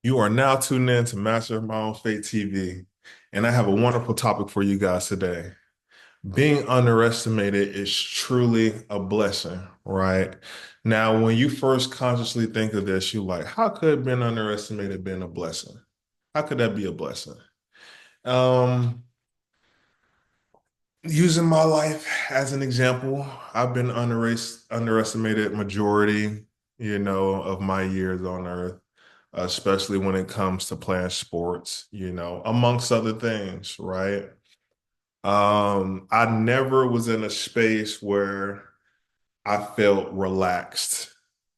You are now tuned in to Master of My Own Fate TV, and I have a wonderful topic for you guys today. Being underestimated is truly a blessing, right? Now, when you first consciously think of this, you're like, how could being underestimated be a blessing? How could that be a blessing? Um, Using my life as an example, I've been underestimated majority, of my years on Earth, especially when it comes to playing sports, amongst other things, right? I never was in a space where I felt relaxed.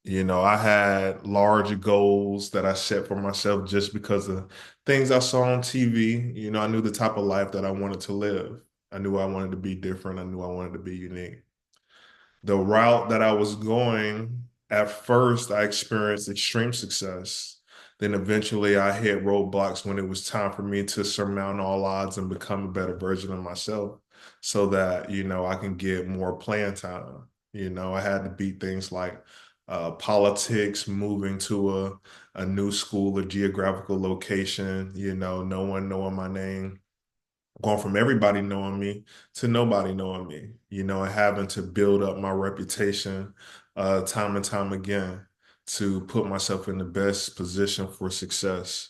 I had large goals that I set for myself just because of things I saw on TV. I knew the type of life that I wanted to live. I knew I wanted to be different. I knew I wanted to be unique. The route that I was going, at first, I experienced extreme success. Then eventually I hit roadblocks when it was time for me to surmount all odds and become a better version of myself so that, I can get more playing time. I had to beat things like politics, moving to a new school, a geographical location, no one knowing my name, going from everybody knowing me to nobody knowing me, and having to build up my reputation time and time again to put myself in the best position for success,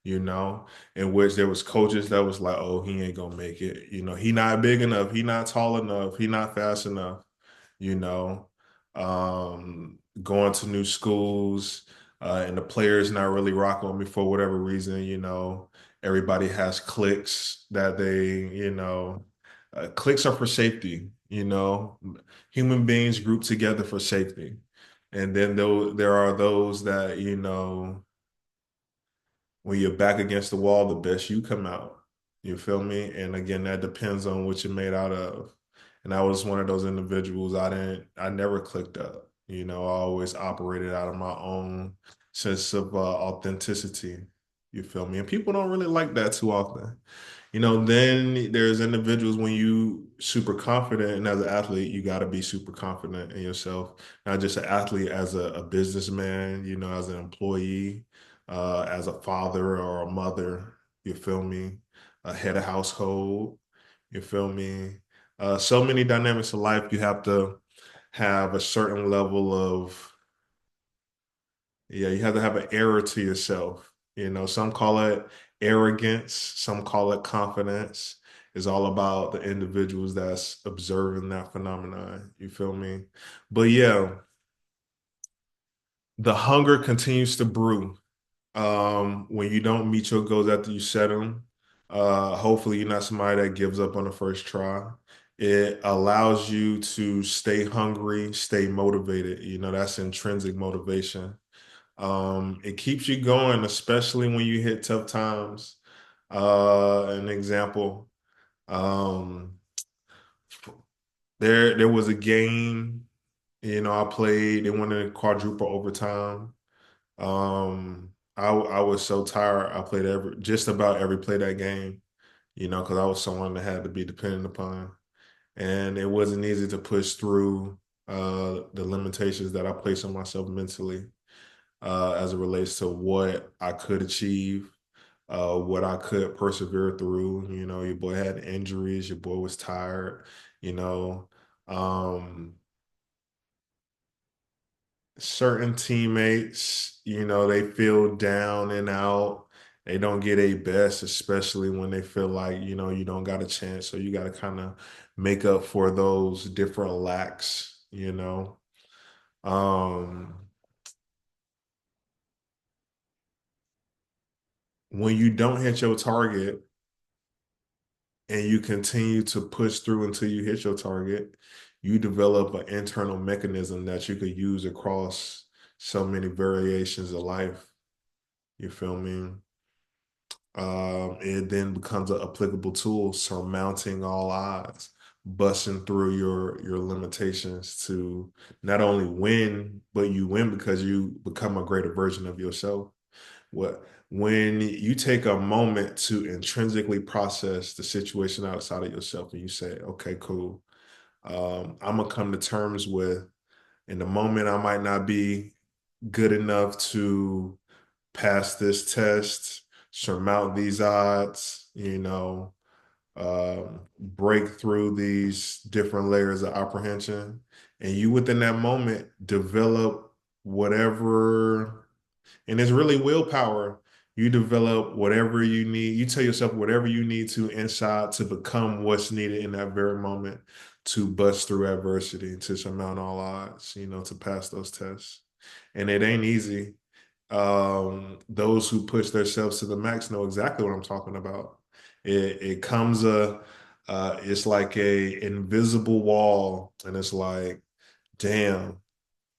in which there was coaches that was like, oh, he ain't gonna make it. He not big enough, he not tall enough, he not fast enough, you know, going to new schools, and the players not really rocking with me for whatever reason, everybody has cliques that cliques are for safety, human beings group together for safety. And then there are those that, when you're back against the wall, the best you come out. You feel me? And again, that depends on what you're made out of. And I was one of those individuals. I never clicked up. I always operated out of my own sense of authenticity. You feel me? And people don't really like that too often. Then there's individuals when you super confident, and as an athlete, you got to be super confident in yourself. Not just an athlete, as a businessman, as an employee, as a father or a mother, you feel me? A head of household, you feel me? So many dynamics of life, you have to have a certain level of, yeah, you have to have an error to yourself. Some call it arrogance, some call it confidence. It's all about the individuals that's observing that phenomenon. You feel me? But yeah, the hunger continues to brew. When you don't meet your goals after you set them, hopefully you're not somebody that gives up on the first try. It allows you to stay hungry, stay motivated. That's intrinsic motivation. It keeps you going, especially when you hit tough times. An example, um, there was a game, I played. They went in quadruple overtime. I was so tired. I played just about every play that game, because I was someone that had to be dependent upon, and it wasn't easy to push through the limitations that I placed on myself mentally, as it relates to what I could achieve, what I could persevere through. Your boy had injuries, your boy was tired, you know. Um, Certain teammates, they feel down and out. They don't get a best, especially when they feel like, you don't got a chance. So you got to kind of make up for those different lacks. Um, when you don't hit your target and you continue to push through until you hit your target, you develop an internal mechanism that you could use across so many variations of life. You feel me? It then becomes an applicable tool, surmounting all odds, busting through your limitations to not only win, but you win because you become a greater version of yourself. What When you take a moment to intrinsically process the situation outside of yourself and you say, okay, cool. I'm gonna come to terms with, in the moment I might not be good enough to pass this test, surmount these odds, break through these different layers of apprehension. And you within that moment develop whatever, and it's really willpower. You develop whatever you need. You tell yourself whatever you need to inside to become what's needed in that very moment to bust through adversity, to surmount all odds, to pass those tests. And it ain't easy. Those who push themselves to the max know exactly what I'm talking about. It comes it's like a invisible wall, and it's like, damn,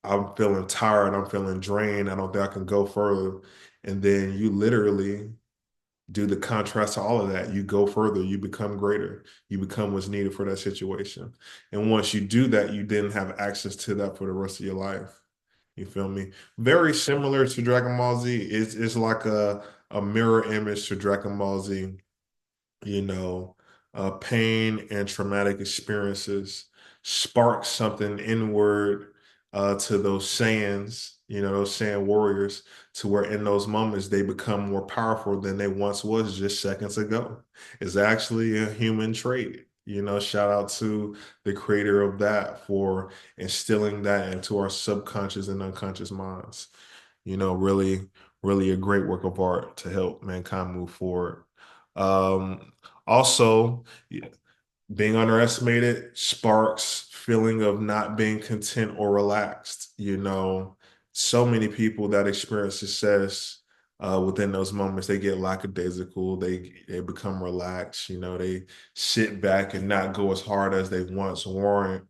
I'm feeling tired, I'm feeling drained, I don't think I can go further. And then you literally do the contrast to all of that. You go further, you become greater, you become what's needed for that situation. And once you do that, you then have access to that for the rest of your life. You feel me? Very similar to Dragon Ball Z. It's like a mirror image to Dragon Ball Z. you know, Pain and traumatic experiences spark something inward to those Saiyans, those Saiyan warriors, to where in those moments they become more powerful than they once was just seconds ago. It's actually a human trait. Shout out to the creator of that for instilling that into our subconscious and unconscious minds. Really, really a great work of art to help mankind move forward. Um, Also, being underestimated sparks feeling of not being content or relaxed. So many people that experience success within those moments, they get lackadaisical, they become relaxed, they sit back and not go as hard as they once weren't,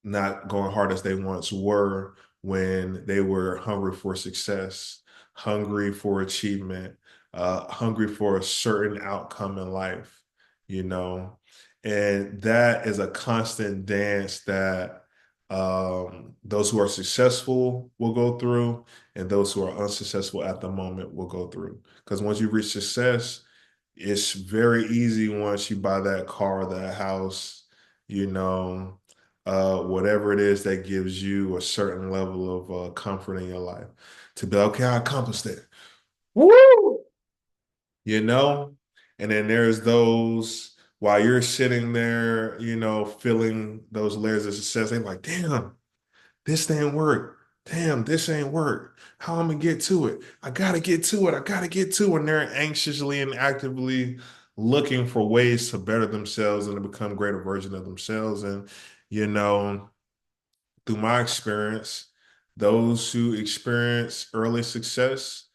not going hard as they once were when they were hungry for success, hungry for achievement, hungry for a certain outcome in life, you know? And that is a constant dance that those who are successful will go through, and those who are unsuccessful at the moment will go through. Because once you reach success, it's very easy once you buy that car, that house, you know, whatever it is that gives you a certain level of comfort in your life to be like, okay, I accomplished it. Woo! You know? And then there's those while you're sitting there, feeling those layers of success, they're like, damn, this didn't work. Damn, this ain't work. How I'm gonna get to it? I gotta get to it. I gotta get to it. And they're anxiously and actively looking for ways to better themselves and to become greater version of themselves. And you know, through my experience, those who experience early success,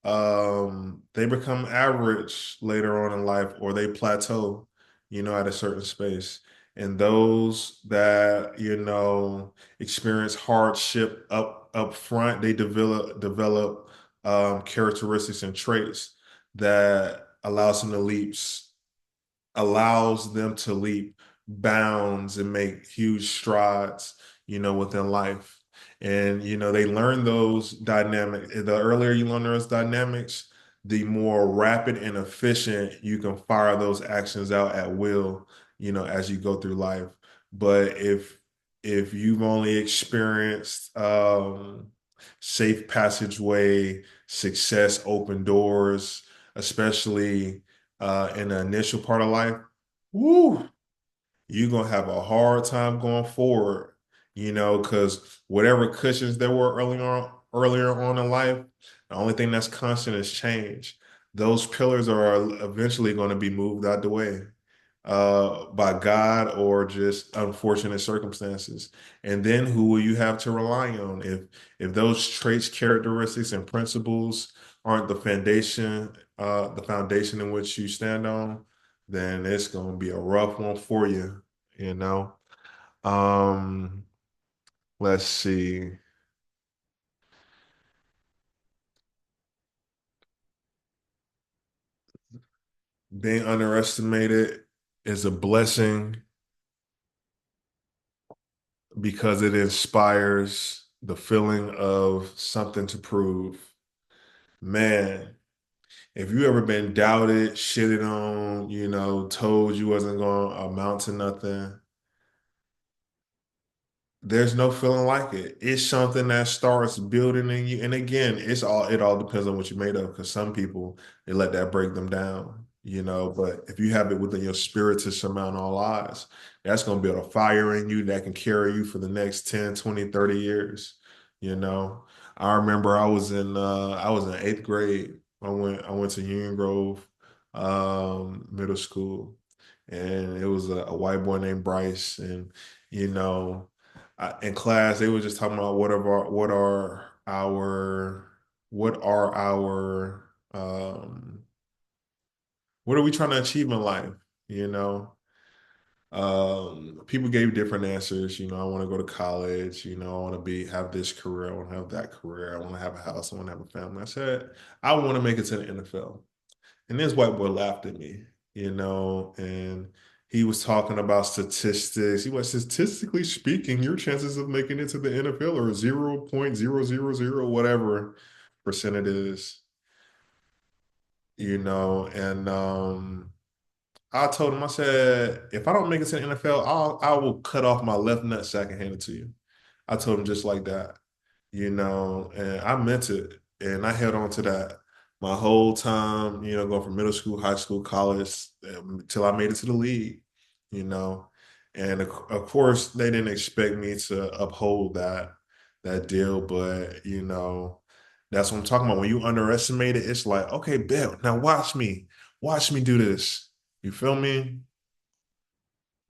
they become average later on in life, or they plateau, at a certain space. And those that, experience hardship up front, they develop characteristics and traits that allows them to leap bounds and make huge strides, within life. And, they learn those dynamics. The earlier you learn those dynamics, the more rapid and efficient you can fire those actions out at will, as you go through life. But if you've only experienced safe passageway, success, open doors, especially in the initial part of life, woo, you're gonna have a hard time going forward, because whatever cushions there were earlier on in life, the only thing that's constant is change. Those pillars are eventually going to be moved out the way by God or just unfortunate circumstances. And then who will you have to rely on if those traits, characteristics, and principles aren't the foundation in which you stand on, then it's going to be a rough one for you, you know? Um, let's see. Being underestimated is a blessing because it inspires the feeling of something to prove. Man, if you ever been doubted, shitted on, told you wasn't going to amount to nothing, There's no feeling like it. It's something that starts building in you. And again, it all depends on what you're made of, because some people they let that break them down, you know. But if you have it within your spirit to surmount all odds, that's gonna build a fire in you that can carry you for the next 10, 20, 30 years, you know. I remember I was in eighth grade. I went to Union Grove middle school, and it was a white boy named Bryce, and you know in class they were just talking about what are our what are we trying to achieve in life, you know. People gave different answers. I want to go to college. I want to be have this career. I want to have that career. I want to have a house. I want to have a family. I said I want to make it to the NFL. And this white boy laughed at me, and he was talking about statistics. He was, statistically speaking, your chances of making it to the NFL are 0.000 whatever percent it is, and I told him, I said, if I don't make it to the NFL, I will cut off my left nut so I can hand it to you. I told him just like that, and I meant it. And I held on to that my whole time, going from middle school, high school, college, till I made it to the league, you know. And of course, they didn't expect me to uphold that deal, but that's what I'm talking about. When you underestimate it, it's like, okay, bet now watch me do this. You feel me?